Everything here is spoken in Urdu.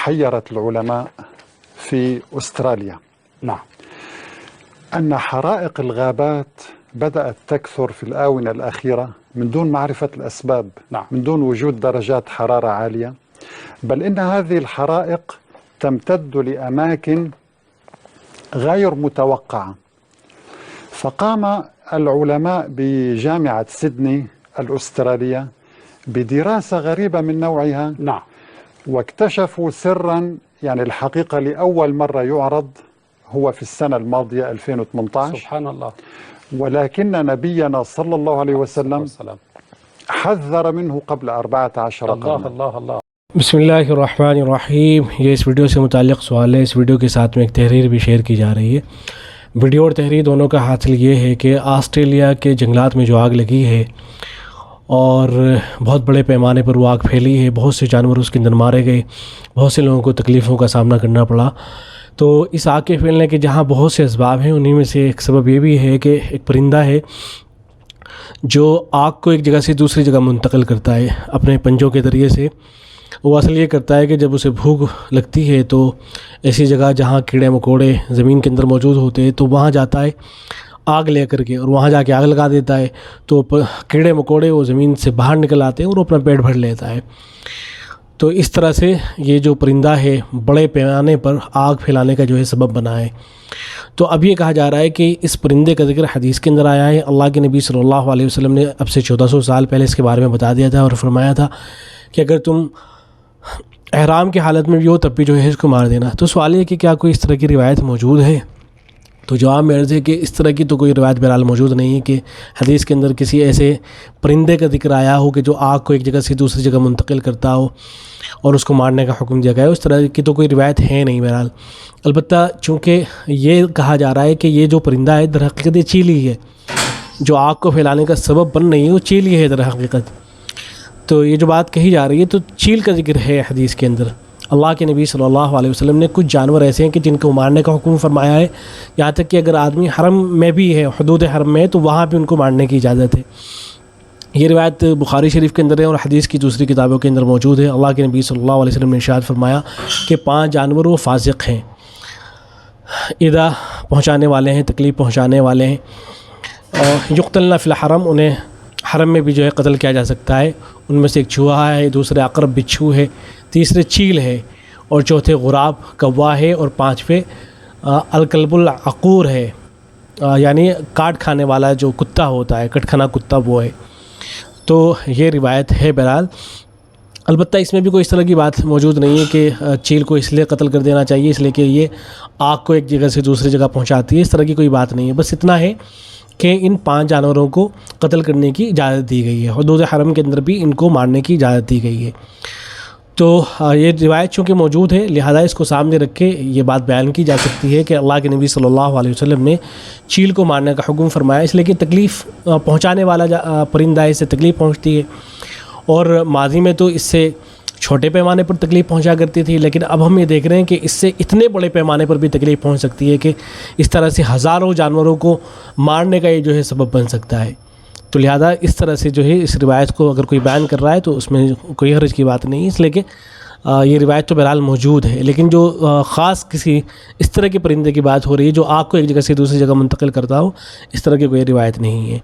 حيرت العلماء في أستراليا نعم. أن حرائق الغابات بدأت تكثر في الآونة الأخيرة من دون معرفة الأسباب، نعم. من دون وجود درجات حرارة عالية، بل إن هذه الحرائق تمتد لأماكن غير متوقعة. فقام العلماء بجامعة سيدني الأسترالية بدراسة غريبة من نوعها، نعم. واكتشفوا سرا، يعني الحقيقة لأول مرة يعرض هو في السنة الماضية 2018، سبحان الله. ولكن نبينا صلى الله عليه وسلم حذر منه قبل 14 قرنا. اللہ اللہ. بسم اللہ الرحمن الرحیم. یہ اس ویڈیو سے متعلق سوال ہے. اس ویڈیو کے ساتھ میں ایک تحریر بھی شیئر کی جا رہی ہے. ویڈیو اور تحریر دونوں کا حاصل یہ ہے کہ آسٹریلیا کے جنگلات میں جو آگ لگی ہے اور بہت بڑے پیمانے پر وہ آگ پھیلی ہے، بہت سے جانور اس کے اندر مارے گئے، بہت سے لوگوں کو تکلیفوں کا سامنا کرنا پڑا. تو اس آگ کے پھیلنے کے جہاں بہت سے اسباب ہیں، انہی میں سے ایک سبب یہ بھی ہے کہ ایک پرندہ ہے جو آگ کو ایک جگہ سے دوسری جگہ منتقل کرتا ہے اپنے پنجوں کے ذریعے سے. وہ اصل یہ کرتا ہے کہ جب اسے بھوک لگتی ہے تو ایسی جگہ جہاں کیڑے مکوڑے زمین کے اندر موجود ہوتے ہیں تو وہاں جاتا ہے آگ لے کر کے، اور وہاں جا کے آگ لگا دیتا ہے. تو کیڑے مکوڑے وہ زمین سے باہر نکل آتے ہیں اور وہ اپنا پیٹ بھر لیتا ہے. تو اس طرح سے یہ جو پرندہ ہے بڑے پیمانے پر آگ پھیلانے کا جو ہے سبب بنا ہے. تو اب یہ کہا جا رہا ہے کہ اس پرندے کا ذکر حدیث کے اندر آیا ہے. اللہ کے نبی صلی اللہ علیہ وسلم نے اب سے 1400 سال پہلے اس کے بارے میں بتا دیا تھا اور فرمایا تھا کہ اگر تم احرام کی حالت میں بھی ہو تب بھی جو ہے اس کو مار دینا. تو سوال یہ کہ کیا کوئی اس طرح کی روایت موجود ہے؟ تو جواب میں عرض ہے کہ اس طرح کی تو کوئی روایت بہرحال موجود نہیں ہے کہ حدیث کے اندر کسی ایسے پرندے کا ذکر آیا ہو کہ جو آگ کو ایک جگہ سے دوسری جگہ منتقل کرتا ہو اور اس کو مارنے کا حکم دیا گیا ہے. اس طرح کی تو کوئی روایت ہے نہیں بہرحال. البتہ چونکہ یہ کہا جا رہا ہے کہ یہ جو پرندہ ہے در حقیقت یہ چیل ہی ہے، جو آگ کو پھیلانے کا سبب بن رہی ہے وہ چیل ہی ہے در حقیقت. تو یہ جو بات کہی جا رہی ہے تو چیل کا ذکر ہے حدیث کے اندر. اللہ کے نبی صلی اللہ علیہ وسلم نے کچھ جانور ایسے ہیں کہ جن کو مارنے کا حکم فرمایا ہے، یہاں تک کہ اگر آدمی حرم میں بھی ہے، حدود حرم میں، تو وہاں بھی ان کو مارنے کی اجازت ہے. یہ روایت بخاری شریف کے اندر ہے اور حدیث کی دوسری کتابوں کے اندر موجود ہے. اللہ کے نبی صلی اللہ علیہ وسلم نے ارشاد فرمایا کہ 5 جانور وہ فاسق ہیں، ایذا پہنچانے والے ہیں، تکلیف پہنچانے والے ہیں. اور یقتلن فی الحرم، انہیں حرم میں بھی جو ہے قتل کیا جا سکتا ہے. ان میں سے ایک چوہا ہے، دوسرے عقرب بچھو ہے، تیسرے چیل ہے، اور چوتھے غراب کوا ہے، اور 5ویں الکلب العقور ہے، یعنی کاٹ کھانے والا جو کتا ہوتا ہے، کٹکھنا کتا وہ ہے. تو یہ روایت ہے بہرحال. البتہ اس میں بھی کوئی اس طرح کی بات موجود نہیں ہے کہ چیل کو اس لیے قتل کر دینا چاہیے اس لیے کہ یہ آگ کو ایک جگہ سے دوسری جگہ پہنچاتی ہے. اس طرح کی کوئی بات نہیں ہے. بس اتنا ہے کہ ان 5 جانوروں کو قتل کرنے کی اجازت دی گئی ہے. حدود حرم کے اندر بھی ان کو مارنے کی اجازت دی گئی ہے. تو یہ روایت چونکہ موجود ہے لہذا اس کو سامنے رکھ کے یہ بات بیان کی جا سکتی ہے کہ اللہ کے نبی صلی اللہ علیہ وسلم نے چیل کو مارنے کا حکم فرمایا اس لیے کہ تکلیف پہنچانے والا پرندہ ہے، اس سے تکلیف پہنچتی ہے. اور ماضی میں تو اس سے چھوٹے پیمانے پر تکلیف پہنچا کرتی تھی، لیکن اب ہم یہ دیکھ رہے ہیں کہ اس سے اتنے بڑے پیمانے پر بھی تکلیف پہنچ سکتی ہے کہ اس طرح سے ہزاروں جانوروں کو مارنے کا یہ جو ہے سبب بن سکتا ہے. تو لہذا اس طرح سے جو ہے اس روایت کو اگر کوئی بیان کر رہا ہے تو اس میں کوئی حرج کی بات نہیں ہے، اس لیے کہ یہ روایت تو بہرحال موجود ہے. لیکن جو خاص کسی اس طرح کے پرندے کی بات ہو رہی ہے جو آگ کو ایک جگہ سے دوسری جگہ منتقل کرتا ہو، اس طرح کی کوئی روایت نہیں ہے.